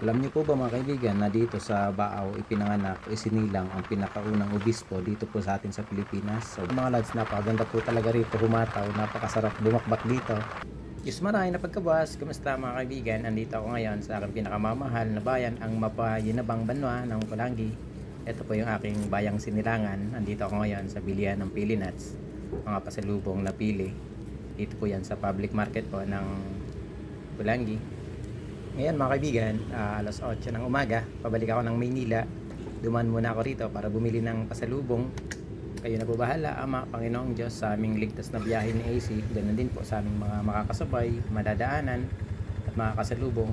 Alam niyo po ba mga kaibigan na dito sa Baaw ipinanganak, isinilang ang pinakaunang obispo dito po sa atin sa Pilipinas. So mga lads, napakaganda po talaga rito humataw, napakasarap bumakbak dito. Diyos maray na pagkabas, kumusta mga kaibigan? Andito ako ngayon sa aking pinakamamahal na bayan, ang Mapayinabang Banwa ng Pulangi. Ito po yung aking bayang sinilangan. Andito ako ngayon sa bilihan ng pili nuts, mga pasalubong na pili. Dito po yan sa public market po ng Pulangi. Ngayon mga kaibigan, alas 8 ng umaga, pabalik ako ng Maynila. Duman muna ako rito para bumili ng pasalubong. Kayo na po bahala, Ama, Panginoong Diyos, sa aming ligtas na biyahe ni AC. Ganun din po sa aming mga makakasabay, madadaanan at makakasalubong.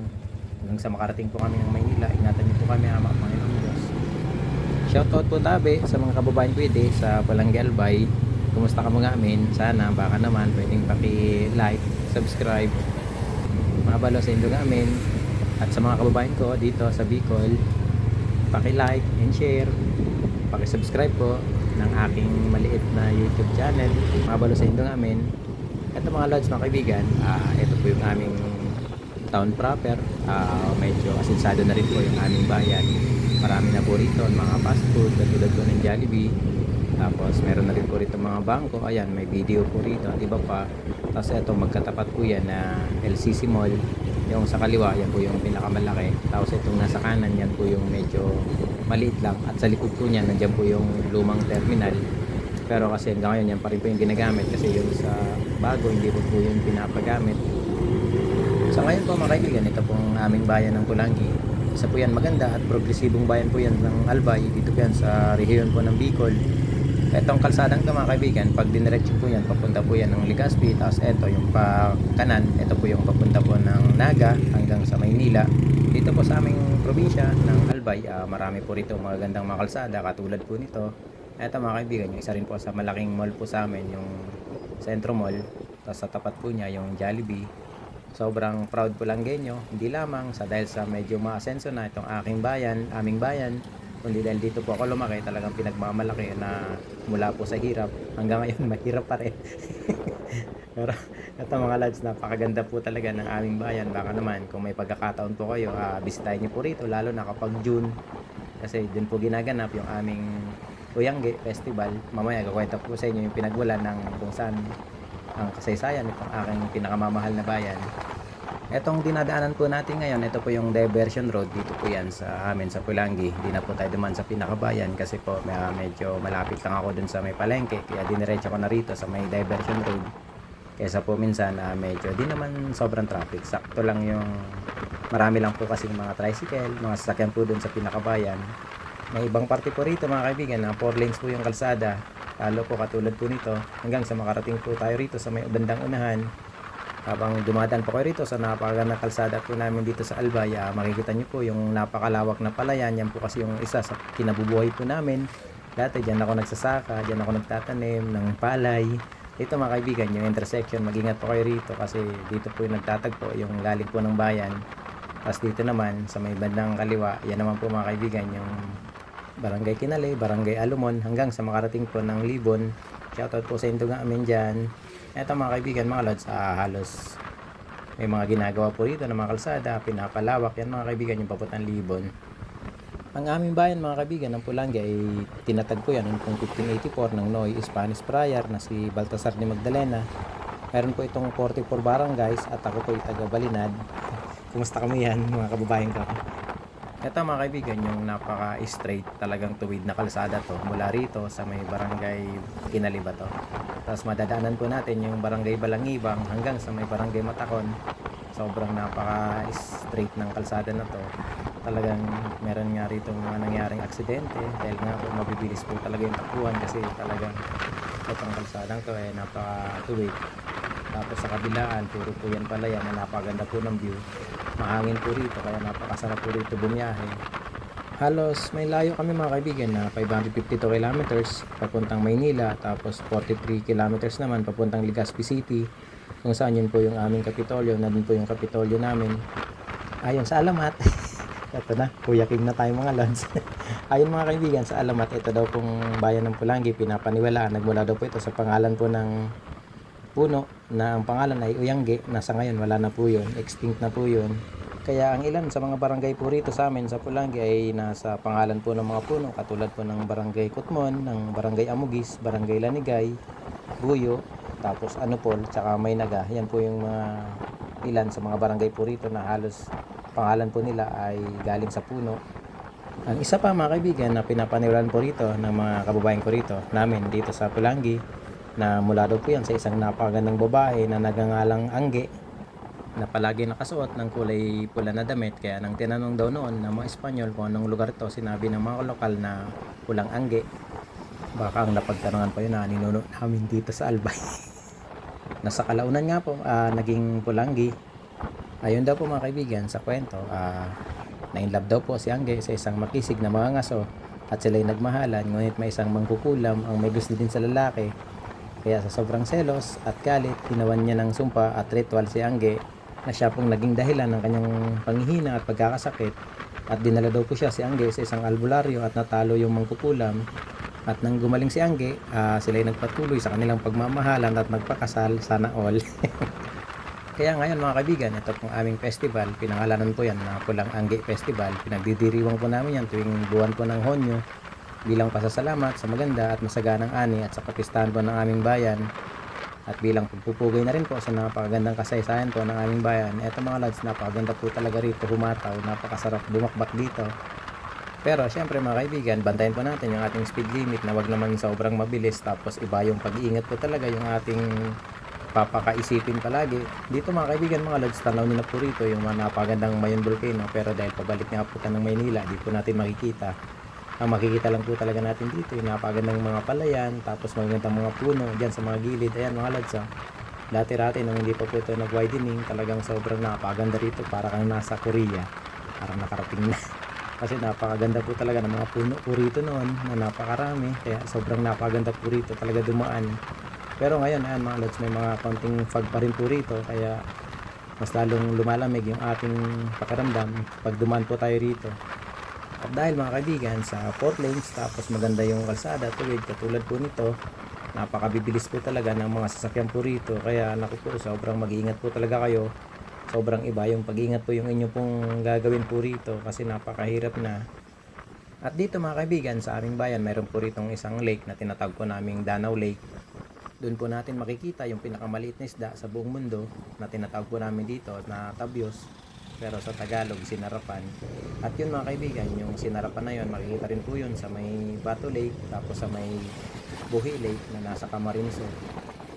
Hanggang sa makarating po kami ng Maynila, ingatan niyo po kami, Ama, Panginoong Diyos. Shoutout po tabi sa mga kababayan pwede sa Palangga Albay. Kumusta ka mga amin? Sana baka naman pwedeng paki-like, subscribe, mabalo sa inyo namin. At sa mga kababayan ko dito sa Bicol, paki-like and share, paki-subscribe po ng aking maliit na YouTube channel, mabalo sa inyo namin. Ito mga lods mga kaibigan, ito po yung aming town proper. Medyo asinsado na rin po yung aming bayan. Marami na po rito mga fast food katulad po ng Jollibee. Tapos meron na rin po rito mga bangko. Ayan, may video po rito at iba pa. Tapos ito magkatapat po yan na LCC Mall. Yung sa kaliwa, yan po yung pinakamalaki. Tapos itong nasa kanan, yan po yung medyo maliit lang. At sa likod po niyan, nandiyan po yung lumang terminal. Pero kasi hanggang ngayon, yan pa rin po yung ginagamit. Kasi yung sa bago, hindi po yung pinapagamit. Sa ngayon po mga kaibigan, ito pong aming bayan ng Pulangi. Isa po yan maganda at progresibong bayan po yan ng Albay. Dito po yan sa rehiyon po ng Bicol. Etong kalsadang ito mga kaibigan, pag diniretso po yan, papunta po yan ng Legazpi. Tapos ito yung pa kanan, ito po yung papunta po ng Naga hanggang sa Maynila. Dito po sa aming probinsya ng Albay, marami po rito mga gandang mga kalsada katulad po nito. Ito mga kaibigan, yung isa rin po sa malaking mall po sa amin, yung Centro Mall. Tapos sa tapat po niya yung Jollibee. Sobrang proud po Langgenyo, hindi lamang dahil sa medyo maasenso na itong aking bayan, aming bayan, kundi dahil dito po ako lumaki, talagang pinagmamalaki na mula po sa hirap hanggang ngayon mahirap pa rin. Pero ito mga lads, napakaganda po talaga ng aming bayan. Baka naman kung may pagkakataon po kayo, bisitahin niyo po rito lalo na kapag June, kasi dun po ginaganap yung aming Uyangge Festival. Mamaya gakwenta po sa inyo yung pinagmulan ng kung saan ang kasaysayan itong aking pinakamamahal na bayan. Etong dinadaanan po natin ngayon, ito po yung Diversion Road. Dito po yan sa amin sa Pulangi. Hindi na po tayo duman sa pinakabayan kasi po medyo malapit lang ako dun sa may palengke. Kaya diniretso ko na rito sa may Diversion Road. Kaysa po minsan medyo di naman sobrang traffic. Sakto lang yung marami lang po kasi mga tricycle, mga sasakyan po dun sa pinakabayan. May ibang parte po rito mga kaibigan na 4 lanes po yung kalsada. Lalo po katulad po nito hanggang sa makarating po tayo rito sa may bandang unahan. Habang dumadaan po kayo rito sa napakagandang kalsada po namin dito sa Albay, makikita nyo po yung napakalawak na palayan. Yan po kasi yung isa sa kinabubuhay po namin. Dati dyan ako nagsasaka, dyan ako nagtatanim ng palay. Dito mga kaibigan, yung intersection, mag-ingat po kayo rito kasi dito po yung nagtatagpo, yung galing po ng bayan. Tapos dito naman sa may bandang kaliwa, yan naman po mga kaibigan, yung Barangay Kinale, Barangay Alumon, hanggang sa makarating po ng Libon. Shoutout po sa inyo nga amin dyan. Eto mga kaibigan, mga lods, halos may mga ginagawa po rito ng mga kalsada, pinapalawak yan mga kaibigan, yung papuntang Libon. Ang aming bayan mga kaibigan ng Pulangi ay tinatag po yan noong 1584 ng Noy Spanish Friar na si Baltasar de Magdalena. Meron po itong 44 barangays at ako po ay taga Balinad. Kumusta kami yan mga kababayan ko? Ito mga kaibigan, yung napaka-straight, talagang tuwid na kalsada to. Mula rito sa may barangay Kinaliba to. Tapos madadaanan po natin yung barangay Balangibang hanggang sa may barangay Matakon. Sobrang napaka-straight ng kalsada na to. Talagang meron nga rito mga nangyaring aksidente dahil nga po mabibilis po talaga yung takbuhan kasi talagang itong kalsadang to ay napaka-tuwid. Tapos sa kabilaan, puro po yan pala yan na napaganda po ng view. Mahangin po rito kaya napakasarap po rito bumiyahe. Halos may layo kami mga kaibigan na 552 kilometers papuntang Maynila, tapos 43 kilometers naman papuntang Legazpi City, kung saan yun po yung aming kapitolyo, na din po yung kapitolyo namin. Ayun sa Alamat. Ito na, Kuya King na tayo mga lods. Ayun mga kaibigan, sa Alamat, ito daw pong bayan ng Pulangi, pinapaniwalaan. Nagmula daw po ito sa pangalan po ng puno na ang pangalan ay Uyangge. Nasa ngayon wala na po yun, extinct na po yun. Kaya ang ilan sa mga barangay po rito sa amin sa Pulangi ay nasa pangalan po ng mga puno, katulad po ng Barangay Kutmon, ng Barangay Amugis, Barangay Lanigay, Buyo, tapos Anupol, tsaka Maynaga. Yan po yung mga ilan sa mga barangay po rito na halos pangalan po nila ay galing sa puno. Ang isa pa mga kaibigan na pinapaniwalaan po rito ng mga kababayan ko rito namin dito sa Pulangi, na mula daw po yan sa isang napakagandang babae na nagangalang Angge, na palagi nakasuot ng kulay pula na damit. Kaya nang tinanong daw noon ng mga Espanyol kung anong lugar to, sinabi ng mga lokal na Pulang Angge. Baka ang napagtanungan pa yun na ninuno namin dito sa Albay. Nasa kalaunan nga po naging Pulangi. Ayun daw po mga kaibigan sa kwento, na-inlove daw po si Angge sa isang makisig na mga ngaso at sila'y nagmahalan, ngunit may isang mangkukulam ang may gusto din sa lalaki. Kaya sa sobrang selos at galit, ginawan niya ng sumpa at ritual si Angge na siya pong naging dahilan ng kanyang panghihina at pagkakasakit, at dinala daw po siya si Angge sa isang albularyo at natalo yung mangkukulam. At nang gumaling si Angge, sila'y nagpatuloy sa kanilang pagmamahalan at nagpakasal, sana all. Kaya ngayon mga kaibigan, ito pong aming festival, pinangalanan po yan na Pulang Angge Festival. Pinagdidiriwang po namin yan tuwing buwan po ng Honyo bilang pasasalamat sa maganda at masaganang ani at sa kapistahan po ng aming bayan, at bilang pagpupugay na rin po sa napakagandang kasaysayan po ng aming bayan. Eto mga lads, napakaganda po talaga rito humataw, napakasarap bumakbak dito. Pero syempre mga kaibigan, bantayan po natin yung ating speed limit na wag naman sobrang mabilis, tapos iba yung pag-iingat po talaga yung ating papakaisipin palagi. Dito mga kaibigan, mga lads, tanaw nyo na po rito yung mga napakagandang Mayon Volcano, pero dahil pabalik nga po ng Maynila, di po natin makikita. Ang makikita lang po talaga natin dito yung napakagandang mga palayan, tapos magandang mga puno dyan sa mga gilid. Ayan mga lads, dati-rati nung hindi pa po ito nag-widening, talagang sobrang napakaganda rito, para kang nasa Korea, parang nakarating na. Kasi napakaganda po talaga ng mga puno po rito noon na napakarami, kaya sobrang napakaganda po rito talaga dumaan. Pero ngayon ayan mga lads, may mga konting fog pa rin po rito, kaya mas lalong lumalamig yung ating pakiramdam pag dumaan po tayo rito. At dahil mga kaibigan, sa 4 lanes, tapos maganda yung kalsada, tuwid, katulad po nito, napakabibilis po talaga ng mga sasakyan po rito. Kaya naku po, sobrang mag-iingat po talaga kayo. Sobrang iba yung pag-iingat po yung inyo pong gagawin po rito, kasi napakahirap na. At dito mga kaibigan, sa aming bayan, mayroon po rito isang lake na tinatawag po naming Danau Lake. Doon po natin makikita yung pinakamaliit na isda sa buong mundo na tinatawag po namin dito na tabyos, pero sa Tagalog sinarapan. At yun mga kaibigan, yung sinarapan na yun, makikita rin po yun sa may Bato Lake, tapos sa may Buhi Lake na nasa Camarines.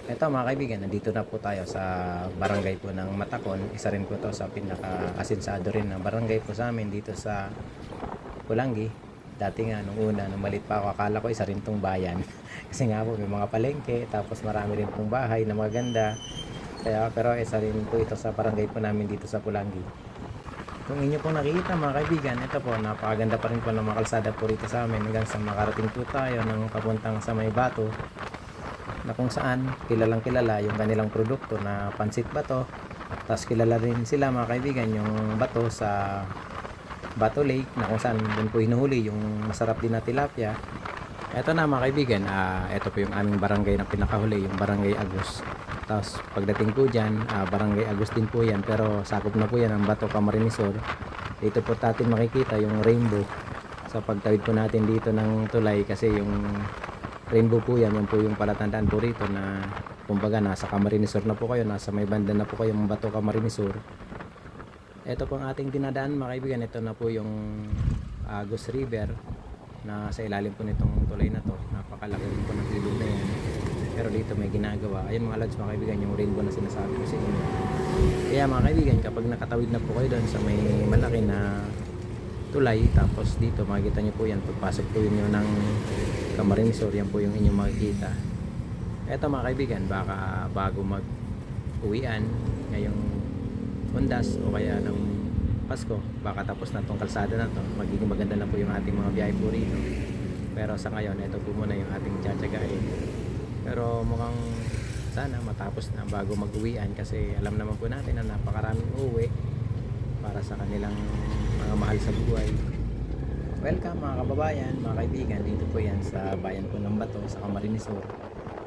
Ito mga kaibigan, nandito na po tayo sa barangay po ng Matakon. Isa rin po to sa pinaka-asinsado rin ng barangay po sa amin dito sa Pulangi. Dati nga nung una, nung malit pa ako, akala ko isa rin tong bayan. Kasi nga po may mga palengke, tapos marami rin pong bahay na maganda. Kaya, pero isa rin po ito sa barangay po namin dito sa Pulangi. Kung inyo pong nakikita mga kaibigan, ito po, napakaganda pa rin po ng mga kalsada po rito sa amin, hanggang sa makarating po tayo ng papuntang sa may Bato, na kung saan kilalang kilala yung kanilang produkto na pansit bato. Tapos kilala rin sila mga kaibigan yung bato sa Bato Lake, na kung saan doon po hinuhuli yung masarap din na tilapia. Ito na mga kaibigan, ito po yung aming barangay na pinakahuli, yung Barangay Agus. Tapos pagdating po dyan, Barangay Agus din po yan, pero sakop na po yan ang Bato Camarinesor. Dito po natin makikita yung rainbow sa pagtawid po natin dito ng tulay, kasi yung rainbow po yan, yan po yung palatandaan po rito na kumbaga nasa Camarinesor na po kayo, nasa may banda na po kayong Bato Camarinesor. Ito po ang ating dinadaan mga kaibigan, ito na po yung Agus River na sa ilalim po nitong tulay na to. Napakalaki rin po ng ilog na yan, pero dito may ginagawa. Ayun mga lads mga kaibigan, yung rainbow na sinasabi ko sa inyo. Kaya mga kaibigan, kapag nakatawid na po kayo doon sa may malaki na tulay, tapos dito makikita nyo po yan, pagpasok po yun ng Camarinesor, yan po yung inyong makikita. Eto mga kaibigan, baka bago mag uwian ngayong Undas o kaya ng Pasko, baka tapos na tong kalsada na to, magiging maganda na po yung ating mga biyahe po rito. Pero sa ngayon, ito po muna yung ating tsatsagain. Pero mukhang sana matapos na bago mag-uwian, kasi alam naman po natin na napakaraming uuwi para sa kanilang mga mahal sa buhay. Welcome mga kababayan, mga kaibigan, dito po yan sa bayan po ng Bato, sa Camarinesor.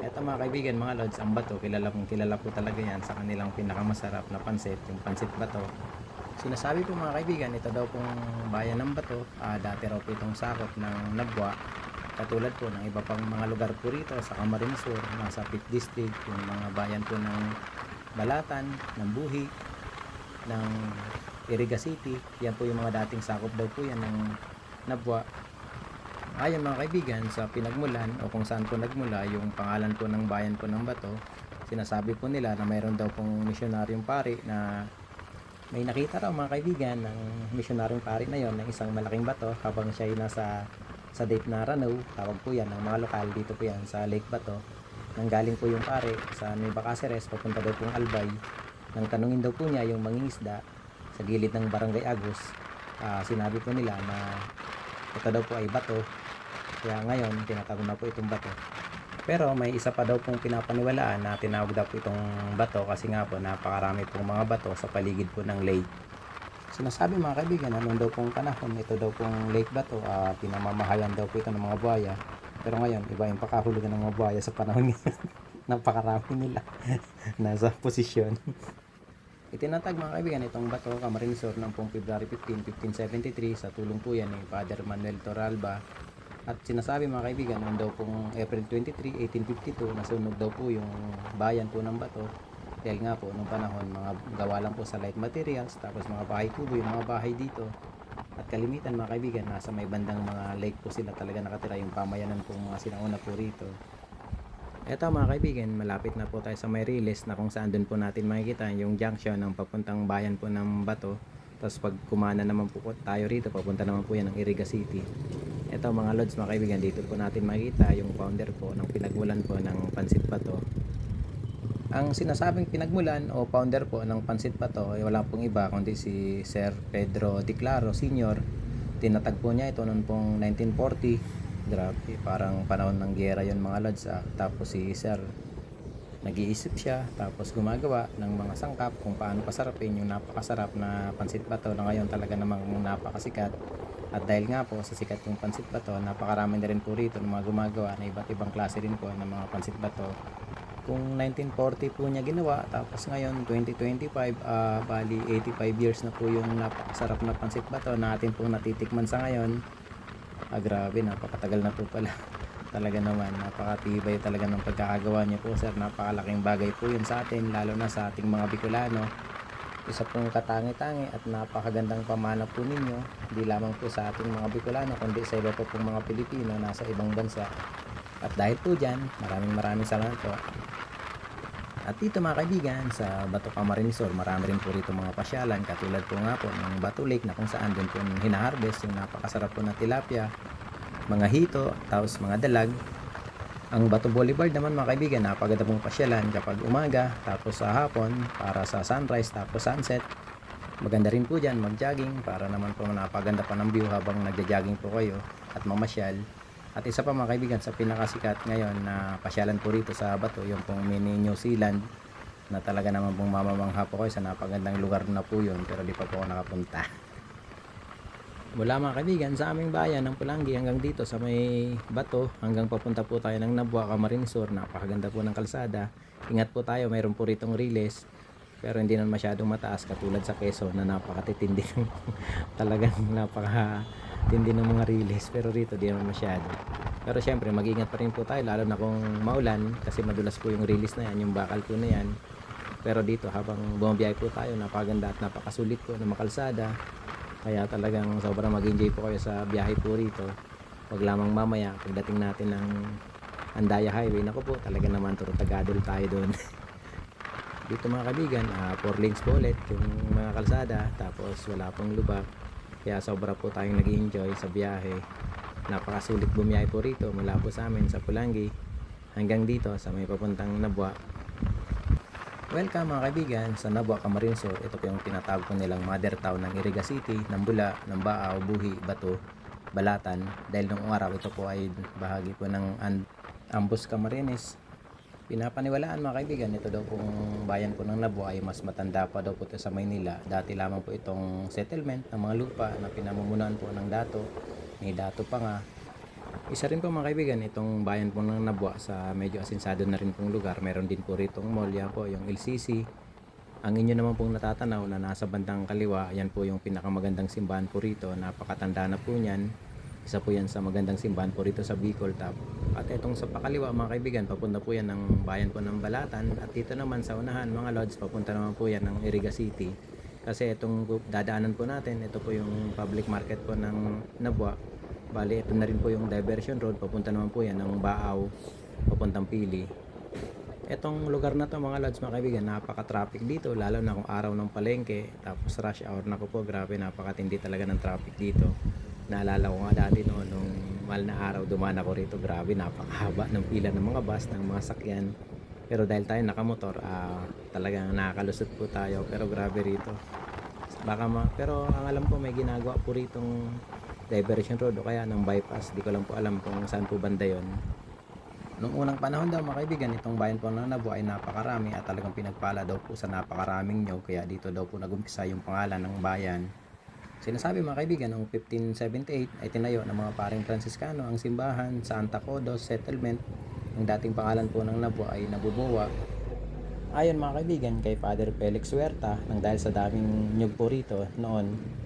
Eto mga kaibigan, mga lods, ang Bato, kilala po talaga yan sa kanilang pinakamasarap na pansit, yung pansit Bato. Sinasabi po mga kaibigan, ito daw pong bayan ng Bato, dati raw po itong sakop ng Nabwa. Katulad po ng iba pang mga lugar po rito sa Camarines Sur, nasa 5th District, yung mga bayan po ng Balatan, ng Buhi, ng Iriga City. Yan po yung mga dating sakop daw po yan ng Nabwa. Ayon mga kaibigan, sa pinagmulan o kung saan po nagmula yung pangalan po ng bayan po ng Bato, sinasabi po nila na mayroon daw pong misyonaryong pari na may nakita raw mga kaibigan ng misyonaryong pari na yon ng isang malaking bato habang siya ay nasa sa Lake na Ranao, tawag po yan ng mga lokal dito po yan sa Lake Bato. Nanggaling po yung pare sa Nueva Cáceres papunta daw pong Albay. Nang tanungin daw po niya yung mangingisda sa gilid ng Barangay Agus, sinabi po nila na ito daw po ay bato, kaya ngayon tinatawag na po itong bato. Pero may isa pa daw pong pinapaniwalaan na tinawag daw po itong bato kasi nga po napakarami pong mga bato sa paligid po ng lake. Sinasabi mga kaibigan na noon daw pong panahon ito daw pong Lake Bato, pinamamahayan daw po ito ng mga buhaya. Pero ngayon iba yung pakahulugan ng mga buhaya sa panahon ngayon. Napakarami nila nasa posisyon. Itinatag mga kaibigan itong bato Camarines Sur ng pong February 15, 1573 sa tulong po yan ni Father Manuel Torralba. At sinasabi mga kaibigan, noon daw pong April 23, 1852, nasunog daw po yung bayan po ng Bato. Dahil nga po, noong panahon, mga gawa lang po sa light materials, tapos mga bahay kubo, yung mga bahay dito. At kalimitan mga kaibigan, nasa may bandang mga lake po sila talaga nakatira, yung pamayanan po mga sinauna po rito. Eto mga kaibigan, malapit na po tayo sa Mayriles na kung saan doon po natin makikita yung junction ng papuntang bayan po ng Bato. Tapos pag kumana naman po tayo rito, papunta naman po yan ng Iriga City. Ito mga lods mga kaibigan, dito po natin makikita yung founder po ng pinagmulan po ng Pansit Bato. Ang sinasabing pinagmulan o founder po ng Pansit Bato ay wala pong iba kundi si Sir Pedro Di Claro Sr. Tinatag po niya ito noon pong 1940. Grabe, parang panahon ng giyera yon mga lods. Tapos si Sir nag-iisip siya, tapos gumagawa ng mga sangkap kung paano pasarapin yung napakasarap na Pansit Bato na ngayon talaga namang napakasikat. At dahil nga po sa sikat yung Pansit Bato, napakarami na rin po rito ng mga gumagawa na iba't ibang klase rin po ng mga Pansit Bato. Kung 1940 po niya ginawa, tapos ngayon 2025, bali 85 years na po yung napakasarap na Pansit Bato na atin pong natitikman sa ngayon. Grabe, napakatagal na po pala. Talaga naman, napakatibay talaga ng pagkakagawa niya po sir. Napakalaking bagay po yun sa atin, lalo na sa ating mga Bicolano. Isa pong katangi-tangi at napakagandang pamana po ninyo, hindi lamang po sa ating mga Bicolano kundi sa iba po pong mga Pilipino nasa ibang bansa. At dahil po dyan, maraming salamat po. At dito mga kaibigan, sa Bato Camarines Sur, marami rin po rito mga pasyalan, katulad po nga po ng Bato Lake na kung saan din po hinaharvest yung napakasarap po na tilapia, mga hito, tapos mga dalag. Ang Bato Boulevard naman mga kaibigan, napaganda pong pasyalan kapag umaga, tapos sa hapon para sa sunrise, tapos sunset. Maganda rin po dyan mag-jogging para naman po napaganda pa ng view habang nagja-jogging po kayo at mamasyal. At isa pa mga kaibigan, sa pinakasikat ngayon na pasyalan po rito sa Bato, yung pong mini New Zealand na talaga naman pong mamamangha po kayo sa napagandang lugar na po yun, pero di pa po ako nakapunta. Mula mga kaibigan sa aming bayan ng Pulangi hanggang dito sa may Bato, hanggang papunta po tayo ng Nabwa, Camarines Sur, napakaganda po ng kalsada. Ingat po tayo, mayroon po ritong riles, pero hindi naman masyadong mataas katulad sa Quezon na napakatitindi ng talagang napakatindi ng mga riles, pero rito di naman masyado. Pero syempre mag-ingat pa rin po tayo lalo na kung maulan kasi madulas po yung riles na yan, yung bakal po na yan. Pero dito habang bumabiyahe po tayo, napakaganda at napakasulit po ng makalsada. Kaya talagang sobrang mag-enjoy po kayo sa biyahe po rito. Wag lamang mamaya pagdating natin ng Andaya Highway, naku po talaga naman tagadol tayo doon. Dito mga kaibigan, 4 lanes po ulit yung mga kalsada, tapos wala pong lubak. Kaya sobra po tayong nag-enjoy sa biyahe. Napakasulit bumiyahe po rito mula po sa amin sa Pulangi hanggang dito sa may papuntang Nabwa. Welcome mga kaibigan sa Nabwa, Camarines Sur. Ito po yung tinatawag ko nilang mother town ng Iriga City, Nambula, Nambaaw, Buhi, Bato, Balatan. Dahil nung araw ito po ay bahagi po ng Ambos Camarines. Pinapaniwalaan mga kaibigan, ito daw pong bayan po ng Nabwa ay mas matanda pa daw po ito sa Maynila. Dati lamang po itong settlement ng mga lupa na pinamumunuan po ng dato. May dato pa nga. Isa rin po mga kaibigan, itong bayan po ng Nabwa sa medyo asinsado na rin pong lugar. Meron din po ritong mall, yan po yung LCC. Ang inyo naman pong natatanaw na nasa bandang kaliwa, yan po yung pinakamagandang simbahan po rito. Napakatanda na po niyan. Isa po yan sa magandang simbahan po rito sa Bicol Top. At itong sa pakaliwa mga kaibigan, papunta po yan ng bayan po ng Balatan. At dito naman sa unahan mga lods, papunta naman po yan ng Iriga City. Kasi itong dadaanan po natin, ito po yung public market po ng Nabua. Bali, ito na rin po yung diversion road. Papunta naman po yan ng Baaw, papuntang Pili. Etong lugar na to mga lods mga kaibigan, napaka-traffic dito lalo na kung araw ng palengke, tapos rush hour na po, grabe, napakatindi talaga ng traffic dito. Naalala ko nga dati noon nung mahal na araw dumaan ako rito, grabe, napakahaba ng pila ng mga bus, ng mga sakyan. Pero dahil tayo nakamotor, talagang nakakalusot po tayo, pero grabe rito. Pero ang alam ko may ginagawa po ritong diversion road o kaya ng bypass, di ko lang po alam kung saan po banda yon. Nung unang panahon daw mga kaibigan, itong bayan po ng Nabua ay napakarami at talagang pinagpala daw po sa napakaraming nyog, kaya dito daw po nagumpisa yung pangalan ng bayan. Sinasabi mga kaibigan, noong 1578 ay tinayo ng mga paring Franciscano ang simbahan sa Antacodos Settlement. Ang dating pangalan po ng Nabua ay Nabuboa. Ayon mga kaibigan kay Father Felix Huerta, nang dahil sa daming nyog po rito noon,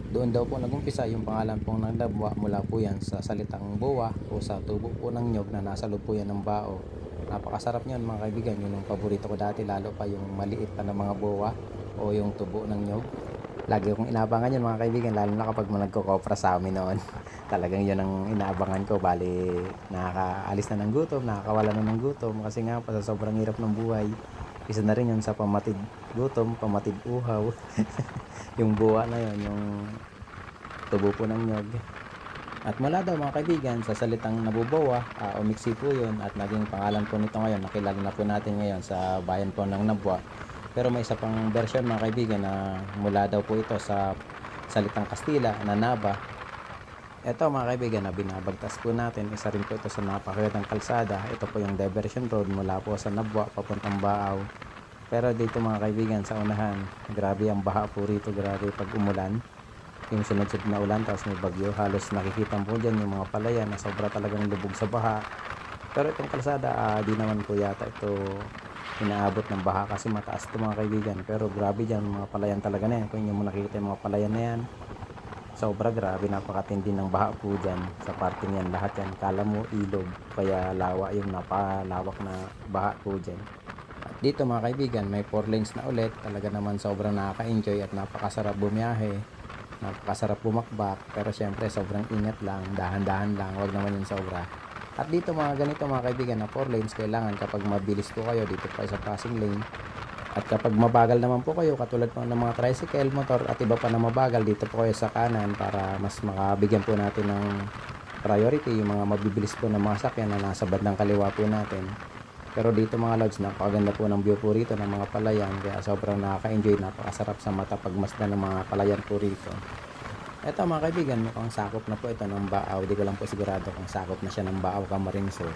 doon daw po nagumpisa yung pangalan pong ng Nabua, mula po yan sa salitang boa o sa tubo po ng nyog na nasa loob po yan ng bao. Napakasarap niyan mga kaibigan, yun yung paborito ko dati, lalo pa yung maliit pa ng mga boa o yung tubo ng nyog. Lagi kong inaabangan yun mga kaibigan, lalo na kapag nagkokopra sa amin noon. Talagang yun ang inaabangan ko, bali nakakaalis na ng gutom, nakakawala na ng gutom kasi nga pa sa sobrang hirap ng buhay. Isa na rin yun sa pamatid gutom, pamatid uhaw. Yung buwa na yun, yung tubo po ng nyog. At mula daw mga kaibigan sa salitang Nabuboa, umiksi po yun at naging pangalan po nito ngayon. Nakilala na po natin ngayon sa bayan po ng Nabua. Pero may isa pang version mga kaibigan na mula daw po ito sa salitang Kastila na Naba. Ito mga kaibigan na binabagtas po natin, isa rin po ito sa napakagandang kalsada. Ito po yung diversion road mula po sa Nabua papuntang Baaw. Pero dito mga kaibigan sa unahan, grabe ang baha po rito, grabe pag umulan. Yung sunod-sunod na ulan tapos may bagyo, halos nakikita po dyan yung mga palayan na sobra talagang lubog sa baha. Pero itong kalsada, di naman po yata ito inaabot ng baha kasi mataas ito mga kaibigan. Pero grabe dyan, mga palayan talaga na yan. Kung inyo mo nakikita yung mga palayan na yan, sobra grabe, napakatindi ng baha po dyan sa parting yan. Lahat yan, kala mo ilog, kaya lawa yung napalawak na baha po dyan. Dito mga kaibigan, may 4 lanes na ulit. Talaga naman sobrang nakaka-enjoy at napakasarap bumiyahe. Napakasarap bumakbak. Pero syempre sobrang ingat lang, dahan-dahan lang, wag naman yung sobra. At dito mga ganito mga kaibigan na 4 lanes, kailangan kapag mabilis po kayo, dito po sa passing lane. At kapag mabagal naman po kayo, katulad po ng mga tricycle, motor at iba pa na mabagal, dito po kayo sa kanan para mas makabigyan po natin ng priority yung mga mabibilis po ng mga sakyan na nasa bandang kaliwa po natin. Pero dito mga lods, napakaganda po ng view po rito ng mga palayan, kaya sobrang nakaka-enjoy, napakasarap sa mata pagmasdan ng mga palayan po rito. Ito mga kaibigan, mukhang sakop na po ito ng Baaw. Di ko lang po sigurado kung sakop na siya ng Baaw, Camarines Sur.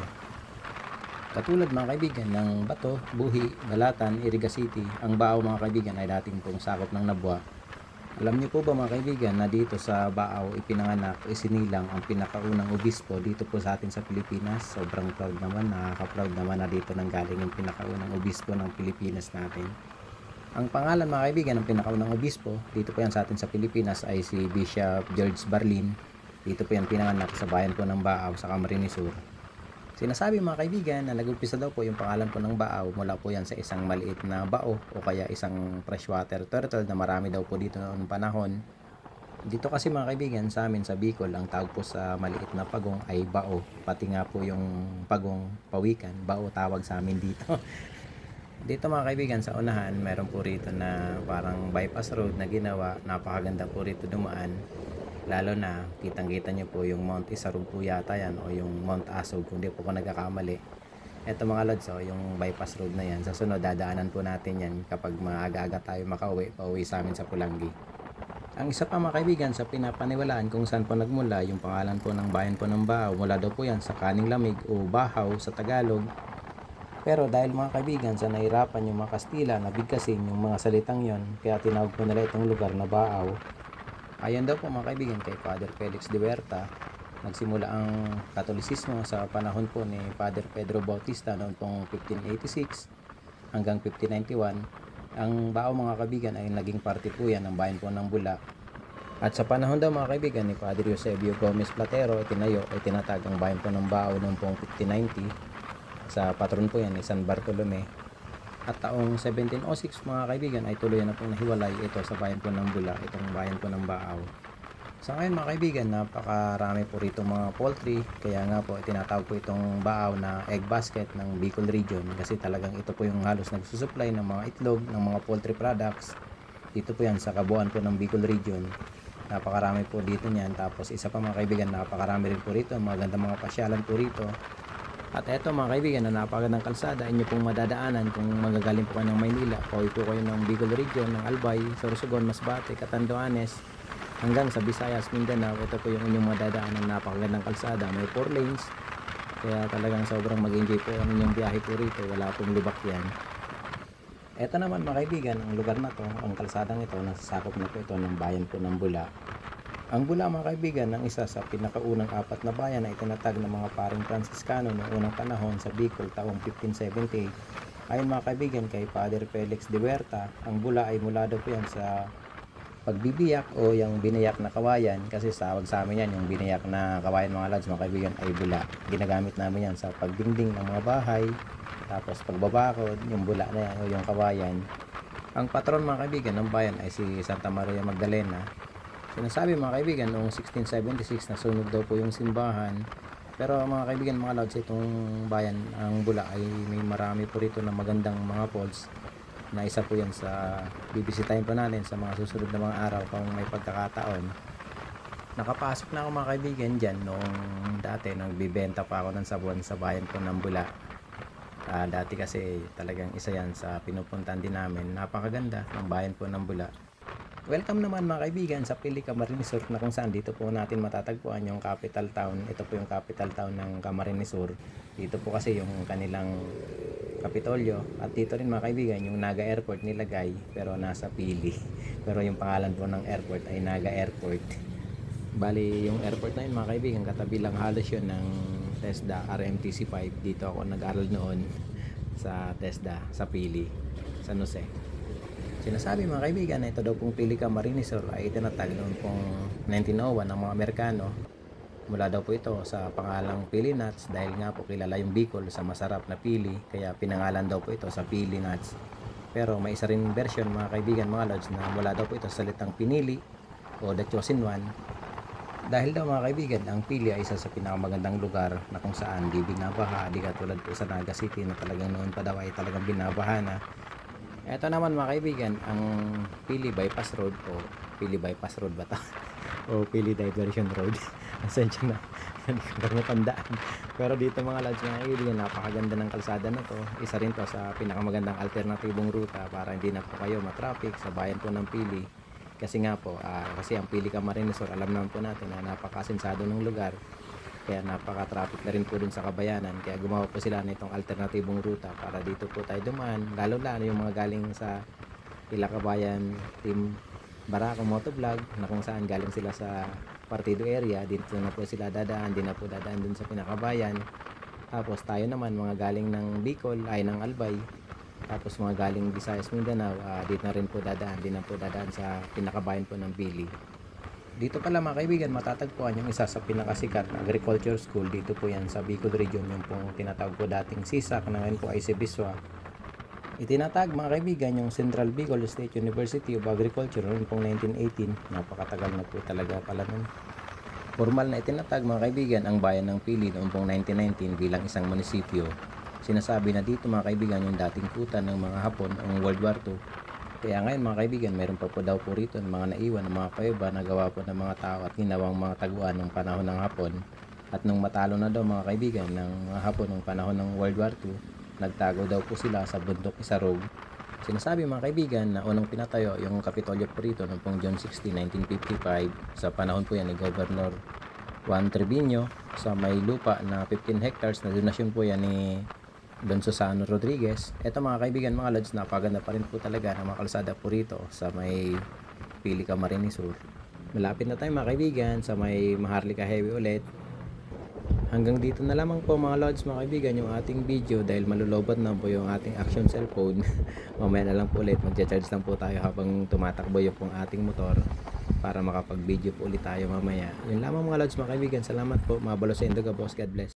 Katulad mga kaibigan ng Bato, Buhi, Balatan, Iriga City, ang Baaw mga kaibigan ay dating pong sakop ng Nabua. Alam niyo po ba mga kaibigan na dito sa Baaw ipinanganak, isinilang ang pinakaunang obispo dito po sa atin sa Pilipinas? Sobrang proud naman, nakaka-proud naman na dito nanggaling yung pinakaunang obispo ng Pilipinas natin. Ang pangalan mga kaibigan ng pinakaunang obispo dito po yan sa atin sa Pilipinas ay si Bishop George Barlin. Dito po yan pinanganak sa bayan po ng Baaw sa Camarines Sur. Sinasabi mga kaibigan na nag-umpisa daw po yung pangalan po ng Baaw mula po yan sa isang maliit na bao o kaya isang freshwater turtle na marami daw po dito noong panahon. Dito kasi mga kaibigan sa amin sa Bicol, ang tawag po sa maliit na pagong ay bao. Pati nga po yung pagong pawikan, bao tawag sa amin dito. Dito mga kaibigan sa unahan, meron po rito na parang bypass road na ginawa. Napakaganda po rito dumaan. Lalo na kitang-kita nyo po yung Mount Isarug po yata yan o yung Mount Asog kung di po ko nagkakamali. Eto mga lods, yung bypass road na yan, sa sunod dadaanan po natin yan kapag maaga-aga tayo pauwi sa amin sa Pulangi. Ang isa pa mga kaibigan sa pinapaniwalaan kung saan po nagmula yung pangalan po ng bayan po ng Baaw, mula daw po yan sa Kaning Lamig o Bahaw sa Tagalog. Pero dahil mga kaibigan sa nahirapan yung mga Kastila na bigkasin yung mga salitang yon, kaya tinawag po nila itong lugar na Baaw. Ayon daw po mga kaibigan kay Father Felix de Huerta, nagsimula ang Katolisismo sa panahon po ni Father Pedro Bautista noong pong 1586 hanggang 1591. Ang Baaw mga kaibigan ay naging parte po yan ng bayan po ng Bula. At sa panahon daw mga kaibigan ni Padre Eusebio Gomez Platero, itinayo ay tinatag ang bayan po ng Baaw noong pong 1590. Sa patron po yan ni San Bartolome. At taong 1706 mga kaibigan ay tuloy na pong nahiwalay ito sa bayan po ng Bula, itong bayan po ng Baaw. Sa ngayon mga kaibigan, napakarami po rito mga poultry, kaya nga po tinatawag po itong Baaw na egg basket ng Bicol region kasi talagang ito po yung halos nagsusupply ng mga itlog, ng mga poultry products. Dito po yan sa kabuuan po ng Bicol region. Napakarami po dito niyan. Tapos isa pa mga kaibigan, napakarami rin po rito, magandang mga pasyalan po rito. At eto mga kaibigan, na napakagandang kalsada inyo pong madadaanan kung magagaling po kayo ng Maynila, pauwi po kayo ng Bicol region, ng Albay, Sorsogon, Masbate, Catanduanes, hanggang sa Visayas, Mindanao. Ito po yung inyong madadaanan, napakagandang kalsada, may 4 lanes, kaya talagang sobrang mag-enjoy po ang inyong biyahe po rito, wala pong lubak yan. Ito naman mga kaibigan, ang lugar na to, ang kalsadang ito, nasasakop na po ito ng bayan po ng Bula. Ang Bula mga kaibigan, ang isa sa pinakaunang 4 na bayan na itinatag ng mga paring Franciscano noong unang panahon sa Bicol taong 1578. Ayon mga kaibigan kay Father Felix de Huerta, ang Bula ay mula daw po yan sa pagbibiyak o yung binayak na kawayan, kasi tawag sa amin yan yung binayak na kawayan mga lads mga kaibigan ay Bula. Ginagamit namin yan sa pagdingding ng mga bahay, tapos pagbabakod yung Bula na yan o yung kawayan. Ang patron mga kaibigan ng bayan ay si Santa Maria Magdalena. Sinasabi mga kaibigan noong 1676 nasunog daw po yung simbahan, pero mga kaibigan mga lads, itong bayan ang Bula ay may marami po rito na magandang mga falls na isa po yan sa bibisitahin po natin sa mga susunod na mga araw kung may pagkakataon. Nakapasok na ako mga kaibigan dyan noong dati, nagbibenta pa ako ng sabon sa bayan po ng Bula. Dati kasi talagang isa yan sa pinupuntahan din namin, napakaganda ng bayan po ng Bula. Welcome naman mga kaibigan sa Pili Camarines Sur, na kung saan dito po natin matatagpuan yung capital town. Ito po yung capital town ng Camarines Sur. Dito po kasi yung kanilang Kapitolyo, at dito rin mga kaibigan yung Naga Airport nilagay, pero nasa Pili. Pero yung pangalan po ng airport ay Naga Airport. Bali yung airport na yun mga kaibigan, katabi lang halos yun ng TESDA RMTC 5. Dito ako nag-aral noon sa TESDA sa Pili, San Jose. Sinasabi mga kaibigan na ito daw pong Pili Camarines Sur ay itinatag noon pong 1901 ng mga Amerikano. Mula daw po ito sa pangalang Pili Nuts, dahil nga po kilala yung Bicol sa masarap na pili, kaya pinangalan daw po ito sa Pili Nuts. Pero may isa rin version mga kaibigan mga lods na mula daw po ito sa salitang pinili o the chosen one. Dahil daw mga kaibigan, ang Pili ay isa sa pinakamagandang lugar na kung saan di binabaha, di katulad po sa Naga City na talagang noon pa daw ay talagang binabaha na. Ito naman mga kaibigan, ang Pili Bypass Road o Pili Bypass Road ba ito? O Pili Diversion Road. Asensya na, hindi ko lang matandaan. Pero dito mga lads mga kaibigan, napakaganda ng kalsada na to. Isa rin to sa pinakamagandang alternatibong ruta para hindi na po kayo matraffic sa bayan po ng Pili. Kasi nga po, kasi ang Pili Camarines Sur, alam naman po natin na napakasensado ng lugar. Kaya napaka-traffic na rin po dun sa Kabayanan. Kaya gumawa po sila na itong alternatibong ruta para dito po tayo dumaan. Lalo-lalo yung mga galing sa Ila Kabayan Team Barako Motovlog, na kung saan galing sila sa Partido area, dito na po sila dadaan, din na po dadaan dun sa Pinakabayan. Tapos tayo naman mga galing ng Bicol ay ng Albay, tapos mga galing Visayas, Mindanao, dito na rin po dadaan, din na po dadaan sa Pinakabayan po ng Pili. Dito pala mga kaibigan matatagpuan yung isa sa pinakasikat na agriculture school dito po yan sa Bicol region, yung pong tinatawag po dating SISAC na ngayon po ay Sibiswa. Itinatag mga kaibigan yung Central Bicol State University of Agriculture noong pong 1918. Napakatagal na po talaga pala nun. Formal na itinatag mga kaibigan ang bayan ng Pili noong pong 1919 bilang isang munisipyo. Sinasabi na dito mga kaibigan yung dating kuta ng mga Hapon noong World War II. Kaya ngayon mga kaibigan, mayroon pa po daw po rito ng mga naiwan ng mga kuweba na gawa po ng mga tao at ginawang mga taguan ng panahon ng Hapon. At nung matalo na daw mga kaibigan ng mga Hapon ng panahon ng World War II, nagtago daw po sila sa bundok Isarog. Sinasabi mga kaibigan na unang pinatayo yung Kapitolyo po rito noong pong June 16, 1955. Sa panahon po yan ni Governor Juan Trevino sa may lupa na 15 hectares na donasyon po yan ni Don Susano Rodriguez. Ito mga kaibigan mga lods, napaganda pa rin po talaga ng mga kalsada po rito sa may Pili Camarines Sur. Malapit na tayo mga kaibigan sa may Maharlika Highway ulit. Hanggang dito na lamang po mga lods, mga kaibigan, yung ating video dahil malulobat na po yung ating action cellphone. Mamaya na lang po ulit, magcha-charge lang po tayo habang tumatakbo yung pong ating motor para makapag-video po ulit tayo mamaya. Yun lamang mga lods, mga kaibigan, salamat po, mabalo sa Indoga Boss, God bless.